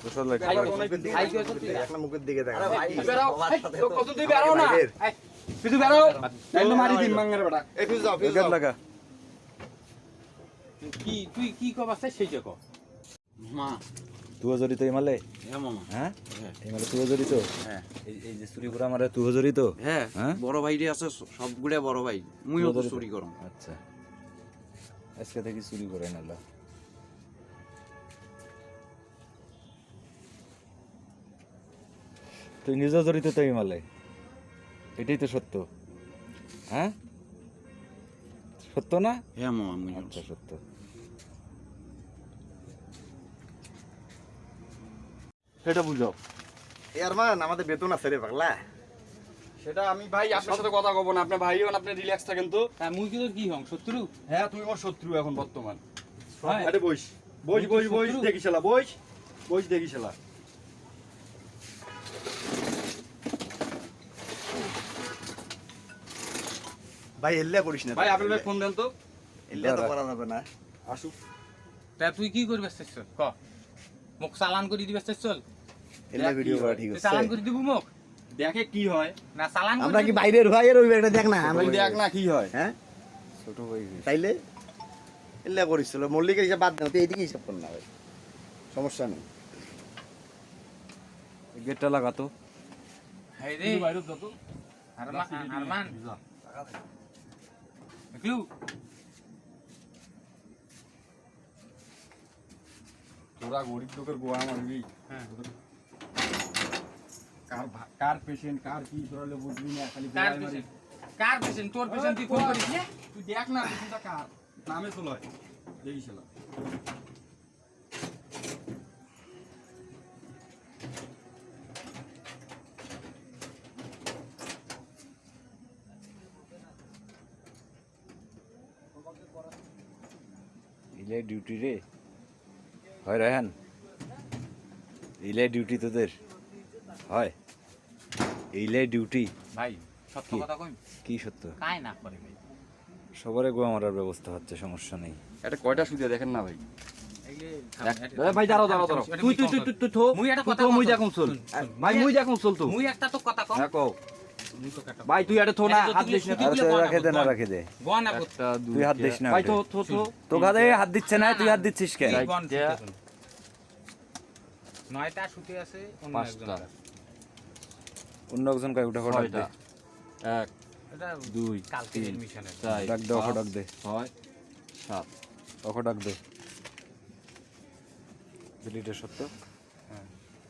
গোসল লাগে একটা মুখের দিকে দেখা পিছু বেরো নাইলে মারি দিন মাঙ্গার বেটা এই ফিজ দাও ফিজ দাও লাগা কি তুই কি কবাস সেই যে ক মা তুই জড়িত ইমালে হ্যাঁ মামা হ্যাঁ ইমালে তুই জড়িত হ্যাঁ এই যে চুরি করা আমারে তুই জড়িত হ্যাঁ হ্যাঁ? বড় ভাইরে আছে সবগুলা বড় ভাই মুইও তো চুরি করম আচ্ছা আজকে থেকে চুরি করে নালা তুই নিজে জড়িত তো ইমালে এটাই তো সত্য হ্যাঁ সত্য না হ্যাঁ মামা মুই আচ্ছা সত্য সেটা বুঝাও ইয়ার মান আমাদের বেতন আছে রে পাগলা সেটা আমি ভাই আপনার সাথে কথা কব না আপনি ভাই হন আপনি রিল্যাক্স থাকেন তো মুই কি তোর কি হং শত্রু হ্যাঁ তুই আমার শত্রু এখন বর্তমান হ্যাঁ। আরে বইস বইস বইস বইস শত্রু? দেখি শালা বইস বইস দেখি শালা ভাই এল্লা করিস না ভাই আপনার ভাই ফোন দেন তো এল্লা তো করা যাবে না আসুক তা তুই কি করবি চাইছ ক মোক চালান করে দিবি চাইছ এল্লা ভিডিও করা ঠিক আছে চালান করে দিব মোক দেখে কি হয় না চালান আমরা কি বাইরের ভাইয়ের ওই একটা দেখ না আমরা তুই দেখ না কি হয় হ্যাঁ ছোট ভাই তাইলে এল্লা করিছিল মল্লিকের হিসাব বাদ দাও তুই এইদিকে হিসাব কর না ভাই সমস্যা নেই গেটটা লাগাতো হাই রে তুই বাইরে যা তো আরমান দেখলু তোরা গরিব লোকের গোয়া মারবি হ্যাঁ কার পেশেন্ট কার কি তোরা লে বুঝবি না খালি কার গোয়া মারবি। পেশেন্ট কার পেশেন্ট তোর পেশেন্ট তুই ফোন করিস না তুই দেখ না পেশেন্টটা কার নামে চলো দেখি শালা ইলে ডিউটি রে হয় রায়হান ইলে ডিউটি তোদের হয় ইলে ডিউটি ভাই সত্য কি? কথা কই কি সত্য কাই না করে ভাই সবারে গোয়া মারার ব্যবস্থা হচ্ছে সমস্যা নেই এটা কয়টা সুদে দেখেন না ভাই এ ভাই দাঁড়াও দাঁড়াও দাঁড়াও তুই তুই তুই তুই তুই থো মুই একটা তুই কথা থো, মুই কম দেখুন চল শুন, শুন। ভাই মুই দেখুন চল তো মুই একটা তো কথা কম হ্যাঁ কও মুই তো কাটা ভাই তুই এটা থো না এটা তো হাত তুই দিস না শুধু- আর দিলে রাখে দে না বল। রাখে দে গন আবো একটা দুই তুই হাত দিস না ভাই ওকে। থো থো থো তো গাদে হাত দিচ্ছে না তুই হাত দিচ্ছিস কেন রাইট। গন দিয়া। নয়টা শুতে আছে অন্য পাঁচটা। একজন অন্য একজন কয় উঠা ডাক ছয়টা দে এটা এক দুই কালকে তিন এডমিশনের চার ডাক দে অখ ডাক দে ছয় সাত অখ ডাক দে দিলিটা সত্য হ্যাঁ।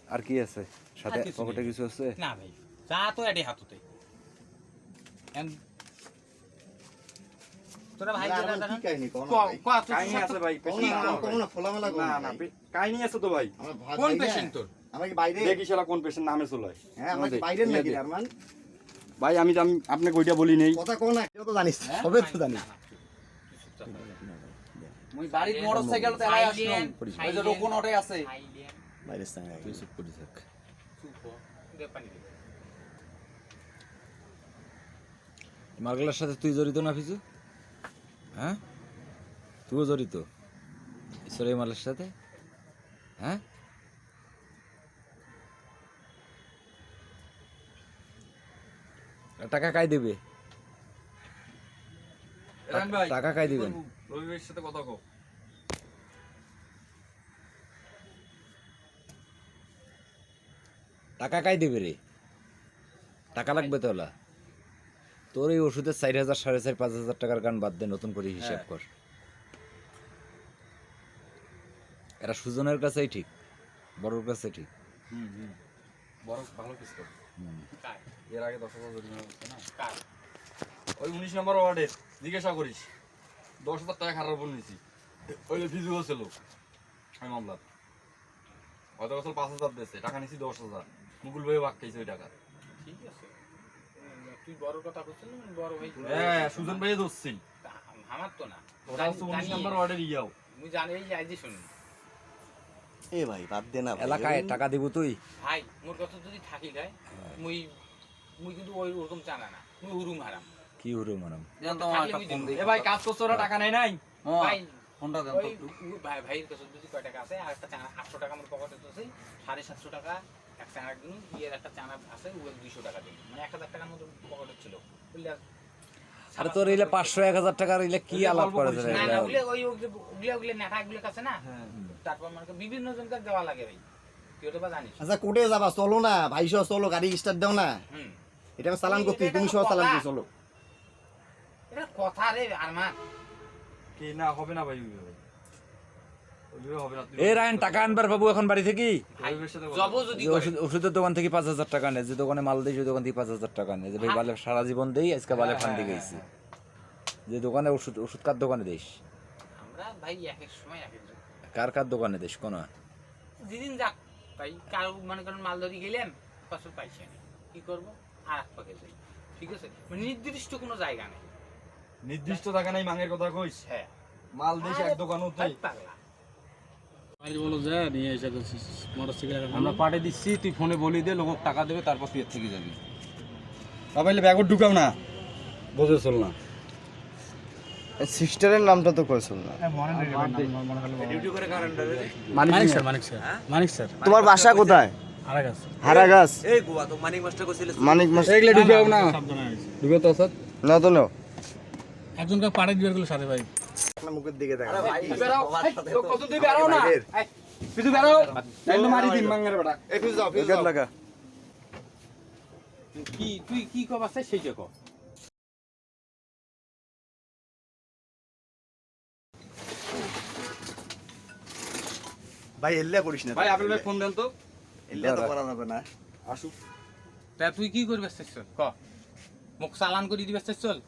আর কি আছে সাথে আর কিছু পকেটে নেই। কিছু আছে না ভাই যা তো এডি হাতুতে তোরা ভাই আর কি কাহিনী কোন কাহিনী আছে ভাই পেশেন্ট কোন না খোলামেলা না না কাহিনী আছে তো ভাই আমরা ভাত কোন খাই না। পেশেন্ট তোর আমরা কি বাইরে দেখি শালা কোন পেশেন্ট নামে চলে হ্যাঁ আমরা কি বাইরের নাকি আরমান ভাই আমি আপনাকে ওইটা বলি নেই কথা কোন না কেউ তো জানিস হ্যাঁ? সবে তো জানিস মুই বাড়ির মোটরসাইকেল তেলাই আসলাম ওই যে রোকন অটে আছে বাইরের সঙ্গে তুই চুপ করে থাক মার্গলার সাথে তুই জড়িত না ফিজু হ্যাঁ তুইও জড়িত ঈশ্বর এই মালের সাথে হ্যাঁ টাকা কাই দেবে এরান ভাই টাকা কাই দিবেন রবি ভাইয়ের সাথে কথা কও টাকা কাই দেবে রে টাকা লাগবে তো ওলা তোর এই ওষুধের 4,000 4,500 5,000 টাকার গান বাদ দে নতুন করে হিসাব হ্যাঁ। কর এরা সুজনের কাছেই ঠিক বড়র কাছে ঠিক বড় ভালো কিছু কর হুম। এর আগে 10,000 জরিমানা করছে না ওই 19 নম্বর ওয়ার্ডে জিজ্ঞাসা করিস 10,000 টাকা খারাপ বল নিছি ওই যে ভিজু ছিল ওই মামলা হয়তো বছর 5,000 দিয়েছে টাকা নিছি 10,000 মুকুল ভাই বাক খাইছে ওই টাকা ঠিক আছে তুই বড় কথা বলছিস না বড় ভাই হ্যাঁ সুজন ভাই ধরছি আমার তো না ওটা হচ্ছে 19 নম্বর ওয়ার্ডের ইয়াও মুই জানি এই আইজি শুন এ ভাই বাদ দে না ভাই। এলাকায় টাকা দিব তুই ভাই মোর কথা যদি থাকি যায় মুই মুই কিন্তু ওই ওরকম জানা না মুই হুরুম হারাম কি হরো মারাম এ ভাই কাজ করছো ওরা টাকা নেই নাই ভাই ফোনটা দেন ওই ভাইয়ের কাছে যদি কয় টাকা আছে আর একটা চানা 800 টাকা আমার পকেটে আছে, 750 টাকা এক চানা দিন, ইয়ের একটা চানা আছে ওই 200 টাকা দিন, মানে 1000 টাকার মতো পকেটে ছিল বুঝলি। আরে তোর এলে 500 1000 টাকার এলে কি আলাপ করে রে? না না ওগুলো ওগুলো নেটাগুলো কাছে না, তারপর মানে বিভিন্ন জনকে দেওয়া লাগে ভাই, তুই তো বা জানিস। আচ্ছা কোটে যাবা, চলো না ভাই সহ চলো, গাড়ি স্টার্ট দাও না। হুম, এটা আমি চালান করতে, তুমি সহ চালান করে চলো। এটা কথা রে আরমান। কি না হবে না ভাই, ওইভাবে হবে না। এ রায়ন টাকা আনবার বাবু এখন বাড়ি থেকে ওইভাবে সাথে কথা জব যদি যে ওষুধের দোকান থেকে 5000 টাকা নেয়, যে দোকানে মাল দেয় সেই দোকান থেকে 5000 টাকা নেয়, যে ভাই বালে সারা জীবন দেই, আজকে বালে ফান্ডি গেছি। যে দোকানে ওষুধ কার দোকানে দেশ? আমরা ভাই এক এক সময় এক এক কার দোকানে দেশ কোন? যেদিন যাক ভাই, কারো মনে করেন মাল ধরি গেলাম ফসল পাইছি না, কি করবো আর এক পাকে যাই, ঠিক আছে, মানে নির্দিষ্ট কোনো জায়গা নেই। নির্দিষ্ট টাকা নাই, মাঙের কথা কইস। হ্যাঁ মাল দেশ এক দোকান হতেই পাগলা। বলো যা নিয়ে এসে মোটরসাইকেল আমরা পাঠিয়ে দিচ্ছি, তুই ফোনে বলি দে, লোক টাকা দেবে, তারপর তুই এর থেকে যাবি। বাবাইলে ব্যাগও ঢুকাও না, বুঝে চল না। সিস্টারের নামটা তো কইছো না। মানিক স্যার মানিক স্যার তোমার বাসা কোথায়? আরাগাস হারাগাছ। এই গোয়া তো মানিক মাস্টার কইছিল, মানিক মাস এগুলো ঢুকাও না, সাবধানে আইস। ঢুকাও তো স্যার। না তো নাও। একজনকে পাঠিয়ে দিবার গুলো সাথে ভাই। আপনার মুখের দিকে দেখা। কত তুই বেরাও না, তুই বেরাও, তাইলে মারি দিন মাঙের বেটা। এই ফিজ দাও, ফিজ দাও। লাগা কি তুই কি কবার চাই সেইটা কর। ভাই এল্লা করিস না। ভাই আপনি ভাই ফোন দেন তো, এল্লা তো করা যাবে না। আসুক। তা তুই কি করবে চল ক, মুখ চালান করে দিবে চল,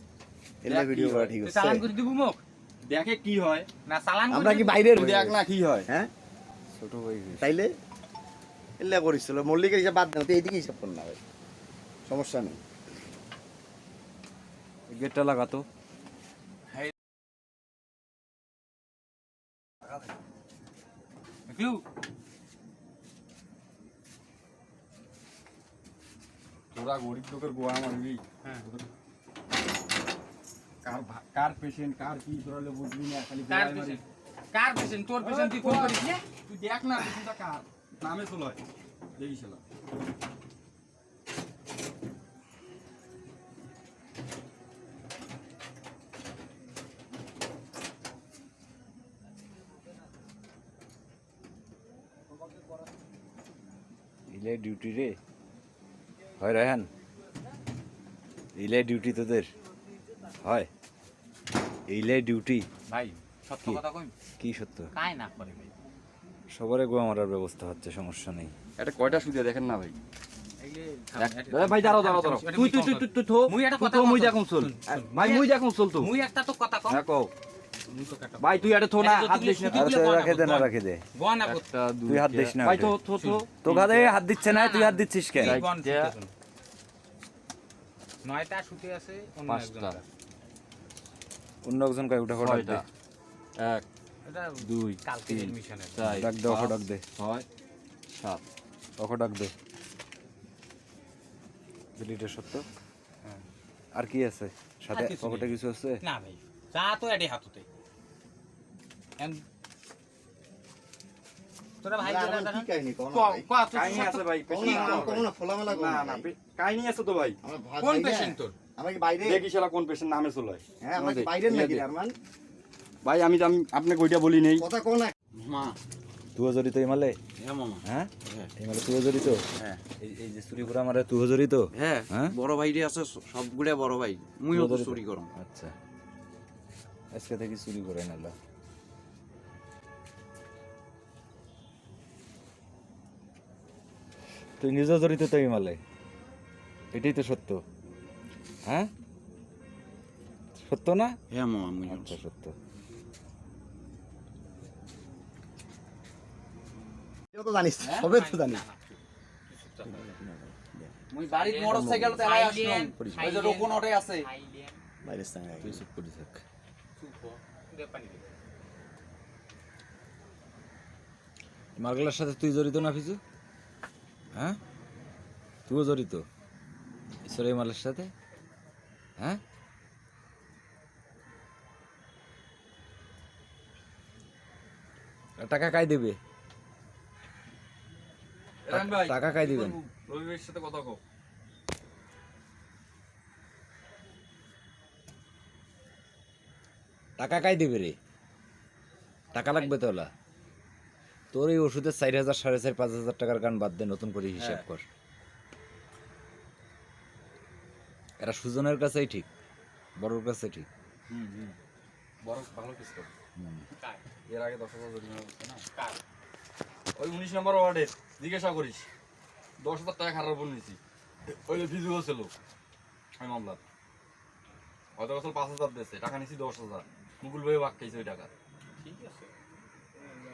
এল্লা ভিডিও করা ঠিক তুই আছে। চালান করে দিব মুখ দেখে কি হয়, না, চালান করে আমরা কি দিবি? বাইরের দেখ না কি হয়। হ্যাঁ ছোট ভাই তাইলে এল্লা করিছিল, মল্লিকের হিসাব বাদ দাও, তো এইদিকে হিসাব কর না ভাই, সমস্যা নেই। গেটটা লাগাতো। দেখলু? তোরা গরিব লোকের গোয়া মারবি। হ্যাঁ। কার পেশেন্ট কার কি তোরা বুঝবি না, খালি কার গোয়াই মারি। পেশেন্ট? কার পেশেন্ট? তোর পেশেন্ট তুই ফোন করিস না? তুই দেখ না পেশেন্টটা কার নামে চলো, দেখিস না। ইলে ডিউটি রে হয় রায়হান, ইলে ডিউটি তোদের হয়, ইলে ডিউটি। ভাই সত্য কি? কথা কই, কি সত্য? কাই না করে ভাই, সবারে গোয়া মারার ব্যবস্থা হচ্ছে, সমস্যা নেই। এটা কয়টা সুদিয়া দেখেন না ভাই। এইলে ভাই দাঁড়াও দাঁড়াও দাঁড়াও, তুই তুই তুই তুই থো, মুই একটা তুই কথা থো, মুই কম দেখুন চল। শুন, ভাই মুই দেখুন চল তো। মুই একটা তো কথা কম, হ্যাঁ কও। মুই তো কাটা ভাই তুই এটা থো না, এটা তো হাত তুমি দিস না। শুধু- আর দিলে রাখে দে না, বল। রাখে দে, বন না একটা তুই হাত দিস না। ভাই থো থো থো। তো গাদে হাত দিচ্ছে না, তুই হাত দিচ্ছিস কেন? বন নয়টা শুতে আছে অন্য পাঁচটা। একজনটা। অন্য একজন কয় উঠা ফটো দে, 1 এটা 2 কালকে 3 মিশনের 4 ডাক দে, ওকে ডাক দে, 6 7 ওকে ডাক দে। দিলিটা সত্য। আর কি আছে সাথে? আর কিছু নেই। পকেটে কিছু আছে? না ভাই যা তো এডি হাতুতে তোরা ভাই না, তোরা আমার কি কাহিনী কও না ক ভাই। ক তুই কাহিনী আছে ভাই, কও না, কও না, খোলামেলা কও না না না ভাই। কাহিনী আছে তো ভাই। আমরা কোন ভাই না। পেশেন্ট তোর? আমরা কি বাইরে? দেখি শালা কোন পেশেন্ট নামে চলে। হ্যাঁ আমরা কি বাইরের নাকি আরমান? ভাই আমি আপনাকে ওইটা বলি নেই। কথা কও না। মা তুইও জড়িত ইমালে? হ্যাঁ মামা, হ্যাঁ ইমালে তুইও জড়িত? হ্যাঁ এই যে চুরি করে আমারে তুইও জড়িত? হ্যাঁ হ্যাঁ? বড় ভাই রে আছে, সবগুলা বড় ভাই, মুইও তো জড়িত? চুরি করম। আচ্ছা, আজকে থেকে চুরি করে নালা। তুই নিজেও জড়িত তো ইমালে, এটাই তো সত্য। হ্যাঁ সত্য না? হ্যাঁ মামা মুই আচ্ছা সত্য। এটা তো জানিস, সবে তো জানিস। মুই বাড়ির মোটরসাইকেল তেলাই আসলাম, ওই যে রোকন অটে আছে। বাইরের সঙ্গে তুই চুপ করে থাক। মার্গলার সাথে তুই জড়িত না ফিজু? হ্যাঁ তুইও জড়িত ঈশ্বর এই মালের সাথে? হ্যাঁ টাকা কাই দেবে? রান ভাই টাকা কাই দিবেন? রবি ভাইয়ের সাথে কথা কও। টাকা কাই দেবে রে? টাকা লাগবে তো ওলা। তোর এই ওষুধের 4,000 4,500 5,000 টাকার গান বাদ দে, নতুন করে হিসাব কর। এরা সুজনের কাছেই ঠিক, বড়োর কাছে ঠিক। বড় ভালো কিছু করে। কার? এর আগে 10,000 জরিমানা করছে না? কার? ওই 19 নম্বর ওয়ার্ডের জিজ্ঞাসা করিস, 10,000 টাকা খারাপ উপর নিয়েছি। ওই যে ফিজু ছিল ওই মামলার, হয়তো বছর 5,000 দিয়েছে, টাকা নিয়েছি 10,000। মুকুল ভাই ভাগ খাইছে ওই টাকা। ঠিক আছে।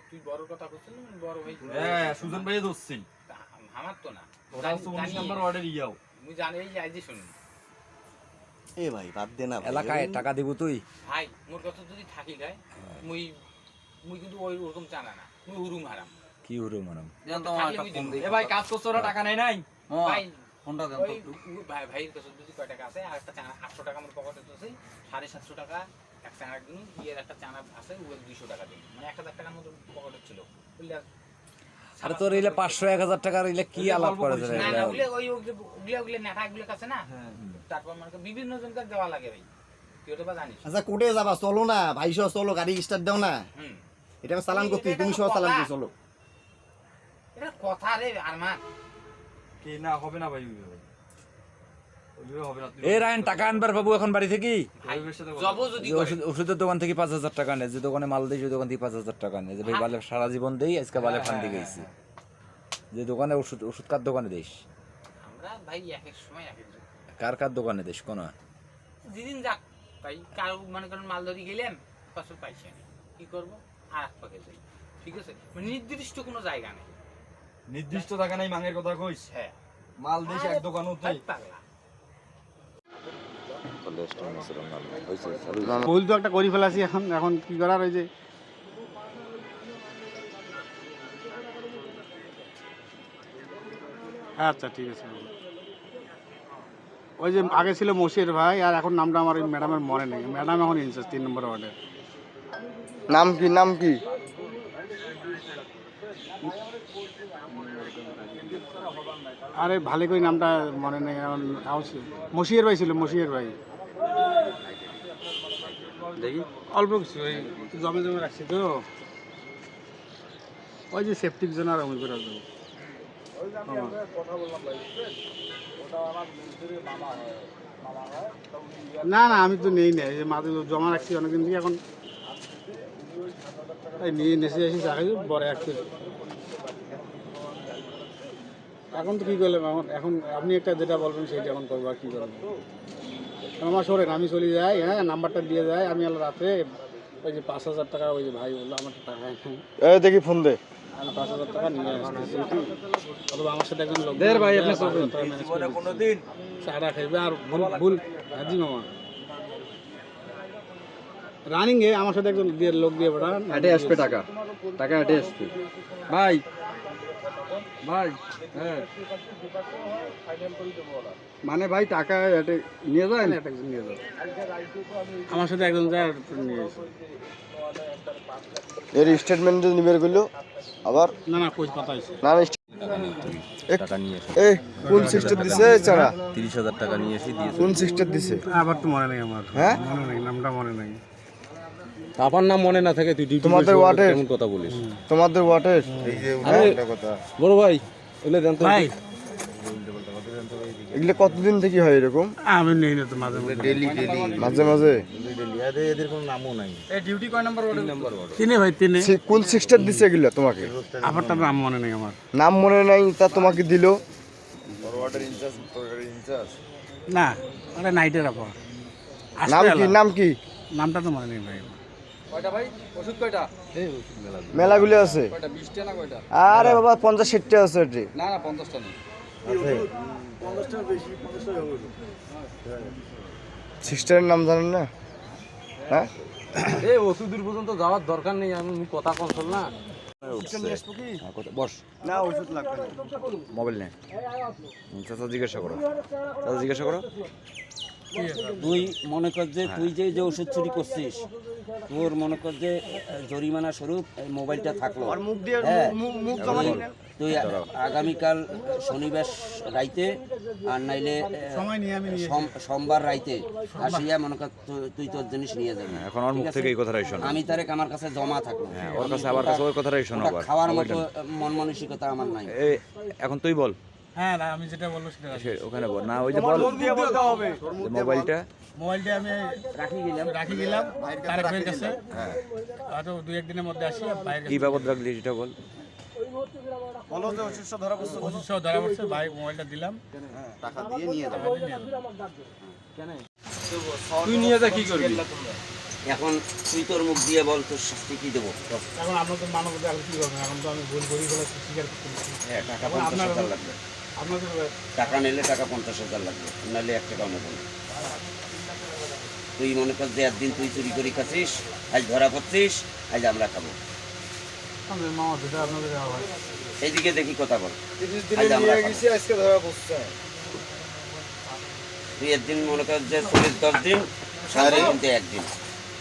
তুই বড় কথা বলছিস না, বড় ভাই। হ্যাঁ, সুজন ভাই ধরছি। আমার তো না। ওটা হচ্ছে 19 নম্বর ওয়ার্ডের ইয়াও। মুই জানি এই আইজি শুনুন। এ ভাই বাদ দে না ভাই। এলাকায় টাকা দিব তুই? ভাই মোর কথা যদি থাকি যায় মুই মুই কিন্তু ওই ওরকম জানা না। মুই উরুম হারাম। কি হলো ম্যাডাম? এ ভাই কাজ করছো ওরা টাকা নেই নাই? ভাই ফোনটা দেন ওই ভাই ভাইয়ের কাছে যদি কয় টাকা আছে আর একটা চানা 800 টাকা আমার পকেটে তো আছে, 750 টাকা এক চানা দিন ইয়ের একটা চানা আছে ওই 200 টাকা দিন, মানে 1000 টাকার মতো পকেটে ছিল। বুঝলি? আরে তোর এলে 500 1,000 টাকার এলে কি আলাপ করে রে? না না ওগুলো ওই ওগুলো নেটাগুলো কাছে না, তারপর মানে বিভিন্ন জনকে দেওয়া লাগে ভাই, তুই ওটা বা জানিস? আচ্ছা কোটে যাবা, চলো না ভাই সহ চলো, গাড়ি স্টার্ট দাও না। হুম, এটা আমি চালান করতে, তুমি সহ চালান করে চলো। এটা কথা রে আরমান। কি না হবে না ভাই, ওইভাবে ওইভাবে হবে না। তুই এ রায়ন, টাকা আনবার বাবু এখন বাড়ি থেকে? রবি ভাইয়ের সাথে কথা জব বল। যদি যে ওষুধের দোকান থেকে 5,000 টাকা নেয়, যে দোকানে মাল দেয় সেই দোকান থেকে 5,000 টাকা নেয়, যে ভাই বালে সারা জীবন দেই, আজকে বালে ফান্দি গেছি। যে দোকানে ওষুধ কার দোকানে দিস? আমরা ভাই এক এক সময় এক এক জন। কার দোকানে দিস কোন? যেদিন যাক ভাই কারো মনে করেন মাল ধরি গেলাম ফসল পাইছি না, কি করবো আর এক পাকে যাই। ঠিক আছে, মানে নির্দিষ্ট কোনো জায়গা নেই। নির্দিষ্ট টাকা নাই মাঙের কথা কইস? হ্যাঁ, মাল দেশ এক দোকানও ভাই পাগলা। ভুল তো একটা করে ফেলাছি, এখন এখন কি করার? ওই যে আচ্ছা ঠিক আছে। ওই যে আগে ছিল মশির ভাই, আর এখন নামটা আমার ওই ম্যাডামের মনে নেই। ম্যাডাম এখন ইনচার্জ 3 নম্বর ওয়ার্ডের। নাম কি, নাম কি? আরে ভালো করে নামটা মনে নেই এখন। মশির ভাই ছিল, মশির ভাই। দেখি অল্প কিছু ওই জমে জমে রাখছি তো, ওই যে সেপটিক জন্য আর অমল করে দেবো। না না আমি তো নেই না, এই যে মাঝে জমা রাখছি অনেকদিন থেকে, এখন এই নিয়ে নেচে আসি চাকরি বড় একটা। এখন তো কী করলাম, এখন আপনি একটা যেটা বলবেন সেইটা এখন করবো, আর কী করবো? আমার শোনেন, আমি চলে যাই, হ্যাঁ নাম্বারটা দিয়ে যায়, আমি আলো রাতে ওই যে 5,000 টাকা, ওই যে ভাই বললো আমার টাকা দেখি ফোন দে। আমি 5,000 টাকা নিয়ে আসতেছি, অথবা আমার সাথে একজন লোক ভাই আপনি কোনোদিন চাটা খাইবে আর ভুল হাজি মামা রানিং এ আমার সাথে একজন দিয়ে লোক দিয়ে বেড়া হাটে আসবে টাকা, টাকা হাটে আসবে ভাই। ভাই হ্যাঁ মানে ভাই টাকা হাটে নিয়ে যায় না, একজন নিয়ে যাবে, আমার সাথে একজন যায় নিয়ে এসে। এর স্টেটমেন্ট নিবের গেলো আবার না না কই কথা হয়েছে না টাকা নিয়ে এসে এই কোন সিস্টেম দিছে চারা? 30,000 টাকা নিয়ে এসে দিয়েছে। কোন সিস্টেম দিছে? আবার তো মনে নেই আমার, হ্যাঁ মনে নেই, নামটা মনে নেই। আপনার নাম মনে না থাকে তুই ডিউটি তোমাদের ওয়ার্ডের কেমন কথা বলিস? তোমাদের ওয়াটের এই যে একটা কথা বড় ভাই ওলে দেন তো। ভাই এগুলো কতদিন থেকে হয় এরকম? আমি নেই না তো মাঝে মাঝে মাঝে মাঝে এদের কোনো নামও নাই। এই ডিউটি কয় নাম্বার ওয়ার্ডে? Number ward. তিনে ভাই তিনে, কোন সিস্টেম দিছে এগুলো তোমাকে? আবারটার নাম মনে নেই আমার। নাম মনে নাই, তা তোমাকে দিল? না ওটা নাইটের আবার নাম কি, নাম কি? নামটা তো মনে নেই ভাই। কয়টা ভাই ওষুধ কয়টা? মেলাগুলো আছে। কয়টা 20টা না কয়টা? আরে বাবা 50-60টা আছে এটি। না না 50টা নেই। সিস্টারের নাম জানেন না? হ্যাঁ এই ওষুধের পর্যন্ত যাওয়ার দরকার নেই, আমি কথা কনসল না। বস, না ওষুধ লাগবে না। মোবাইল নে। চাচা জিজ্ঞাসা করো, চাচা জিজ্ঞাসা করো। তুই মনে কর যে তুই যে ওষুধ চুরি করছিস, তোর মনে কর যে জরিমানা স্বরূপ এই মোবাইলটা থাকলো। আর মুখ দিয়ে হ্যাঁ। মুখ জমা তুই- দিলেন। তুই আগামীকাল শনিবার রাইতে আর নাইলে সময় নিয়ে আমি নিয়ে সোমবার রাইতে আসিয়া মনে কর তুই তোর জিনিস নিয়ে যাবি। এখন আমার মুখ থেকে এই কথাটাই শোনো। আমি তারে আমার কাছে জমা থাকলো। হ্যাঁ, ওর কাছে আমার কাছে ওই কথাটাই শোনো ওটা আবার। খাওয়ার মতো মন মানসিকতা আমার নাই। এখন তুই বল হ্যাঁ না, আমি যেটা বলবো সেটা ওখানে বল না, ওই যে বল মোবাইলটা মোবাইলটা আমি রাখি গেলাম তারেক ভাইয়ের কাছে। হয়তো 2-1 দিনের মধ্যে আসি ভাইয়ের কি বাবদ রাখলি সেটা বল। বলো যে অসুস্থ ধরা পড়ছে, ওষুধ সহ ধরা পড়ছে, ভাই মোবাইলটা দিলাম। টাকা দিয়ে নিয়ে যাবে। তুই নিয়ে যা কি করবি? এখন তুই তোর মুখ দিয়ে বল তোর শাস্তি কি দেবো। এখন আপনার তো মানব এখন কি করবেন, এখন তো আমি ভুল করি বলে স্বীকার করতে হ্যাঁ, টাকা এখন 50,000 লাগবে। আপনাদের টাকা নিলে টাকা 50,000 লাগবে, নাহলে 1 টাকাও নেব না। তুই মনে কর যে একদিন তুই চুরি করে খাচ্ছিস, আজ ধরা পড়ছিস, আজ আমরা খাবো। মামা যেটা আপনাদের দেওয়া হয়। এইদিকে দেখি কথা বল। 30 আজ দিনে আমরা নিয়ে খাবো। গেছি, আজকে ধরা পড়ছে। তুই একদিন মনে কর যে 10 দিন, 7 দিন, 1 দিন,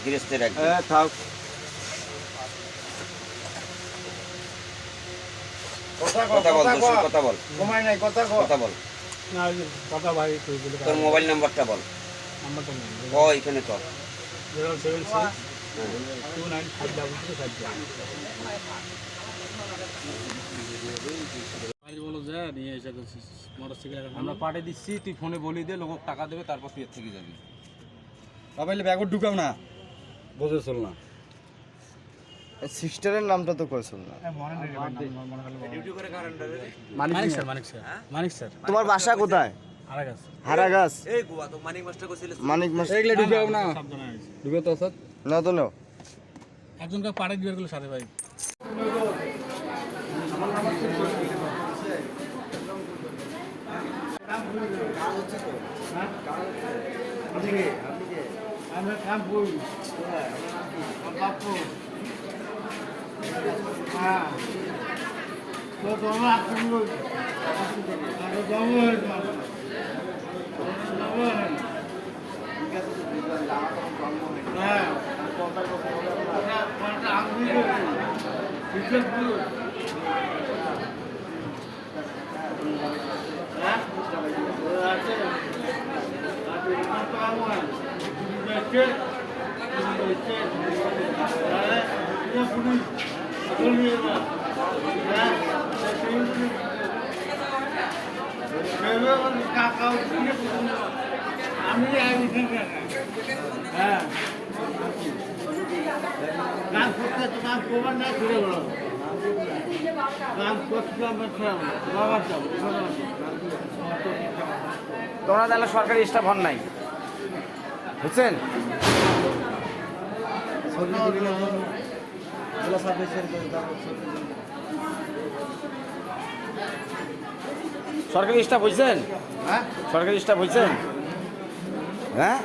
গৃহস্থের একদিন। থাক। কথা বল, দোষের কথা বল, ঘুমাই নাই, কথা কও। কথা বল। না ওই যে কথা ভাই তুই বলে তোর মোবাইল নাম্বারটা বল। নাম্বারটা নেই এখানে কর। 076 29522 বলো যে নিয়ে এসে মোটরসাইকেল আমরা পাঠিয়ে দিচ্ছি, তুই ফোনে বলি দে, লোক টাকা দেবে, তারপর তুই এর থেকে যাবি। মোবাইলে ব্যাগও ঢুকাও না, বোঝে চল না। সিস্টারের নামটা তো কইছিল না। মানিক স্যার তোমার বাসা কোথায়? আরেক আছে হারাগাছ। মানিক মাস্টার এগুলো ঢুকাও না, সাবধানে আইস। ঢুকে তো স্যার। না তো নাও। একজনকে পাড়ে দিয়ে গেল সাথে ভাই তোমরা তাহলে সরকারি স্টাফ হন নাই, বুঝছেন? সরকারি স্টাফ হয়েছেন? সরকারি স্টাফ হয়েছেন? হ্যাঁ